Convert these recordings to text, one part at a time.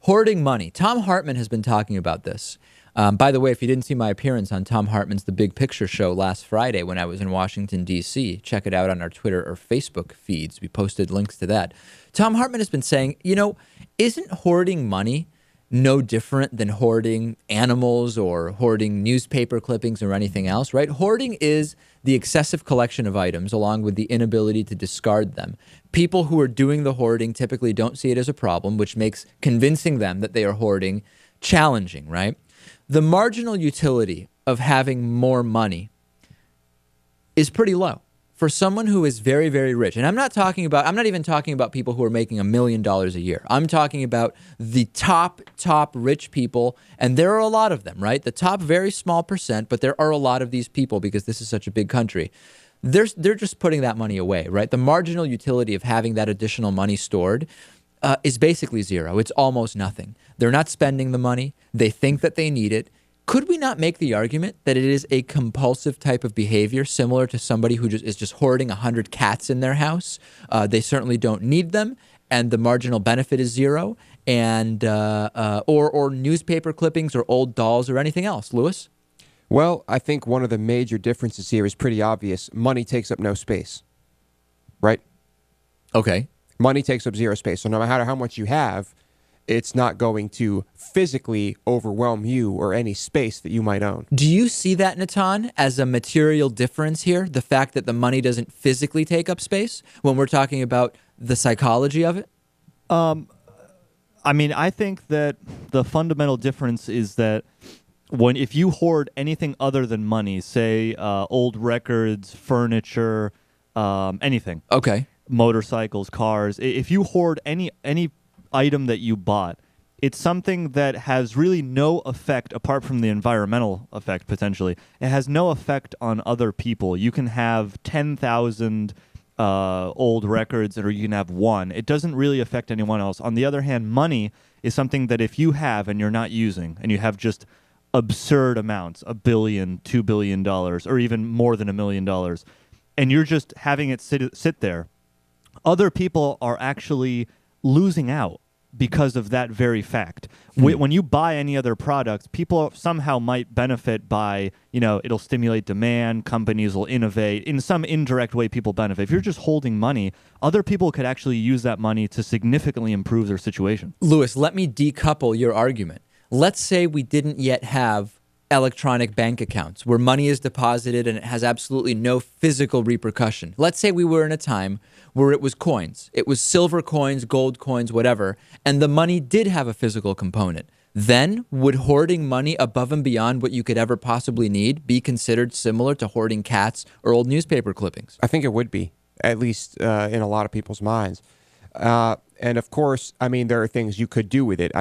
Hoarding money. Tom Hartman has been talking about this. By the way, if you didn't see my appearance on Tom Hartman's The Big Picture Show last Friday when I was in Washington, D.C., check it out on our Twitter or Facebook feeds. We posted links to that. Tom Hartman has been saying, isn't hoarding money no different than hoarding animals or hoarding newspaper clippings or anything else, right? Hoarding is the excessive collection of items along with the inability to discard them. People who are doing the hoarding typically don't see it as a problem, which makes convincing them that they are hoarding challenging, right? The marginal utility of having more money is pretty low. For someone who is very, very rich, and I'm not even talking about people who are making $1 million a year. I'm talking about the top rich people, and there are a lot of them, right? The top very small percent, but there are a lot of these people because this is such a big country. They're just putting that money away, right? The marginal utility of having that additional money stored is basically zero. It's almost nothing. They're not spending the money. They think that they need it. Could we not make the argument that it is a compulsive type of behavior similar to somebody who is just hoarding 100 cats in their house? They certainly don't need them, and the marginal benefit is zero, and or newspaper clippings or old dolls or anything else. Lewis? Well, I think one of the major differences here is pretty obvious. Money takes up no space, right? Okay. Money takes up zero space. So no matter how much you have, it's not going to physically overwhelm you or any space that you might own. Do you see that, Natan, as a material difference here? The fact that the money doesn't physically take up space when we're talking about the psychology of it? I think that the fundamental difference is that if you hoard anything other than money, say old records, furniture, anything. Okay. Motorcycles, cars. If you hoard any item that you bought, it's something that has really no effect apart from the environmental effect potentially. It has no effect on other people. You can have 10,000 old records or you can have one. It doesn't really affect anyone else. On the other hand, money is something that if you have and you're not using and you have just absurd amounts, $1 billion, $2 billion, or even more than $1 million, and you're just having it sit there, other people are actually losing out because of that very fact. When you buy any other products, people somehow might benefit by, it'll stimulate demand, companies will innovate. In some indirect way, people benefit. If you're just holding money, other people could actually use that money to significantly improve their situation. Lewis, let me decouple your argument. Let's say we didn't yet have electronic bank accounts where money is deposited and it has absolutely no physical repercussion. Let's say we were in a time where it was coins. It was silver coins, gold coins, whatever, and the money did have a physical component. Then would hoarding money above and beyond what you could ever possibly need be considered similar to hoarding cats or old newspaper clippings? I think it would be, at least in a lot of people's minds. And of course, there are things you could do with it.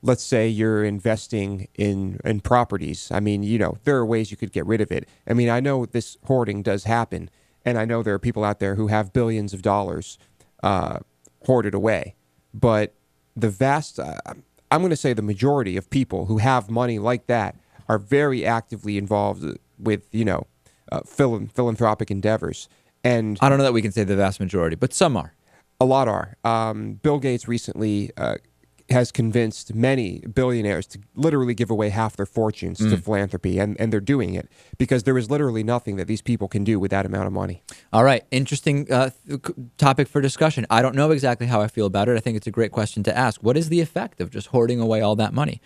Let's say you're investing in properties. There are ways you could get rid of it. I know this hoarding does happen, and I know there are people out there who have billions of dollars hoarded away. But the vast, I'm going to say the majority of people who have money like that are very actively involved with, philanthropic endeavors. And I don't know that we can say the vast majority, but some are. A lot are. Bill Gates recently has convinced many billionaires to literally give away half their fortunes to philanthropy, and they're doing it because there is literally nothing that these people can do with that amount of money. All right. Interesting topic for discussion. I don't know exactly how I feel about it. I think it's a great question to ask. What is the effect of just hoarding away all that money?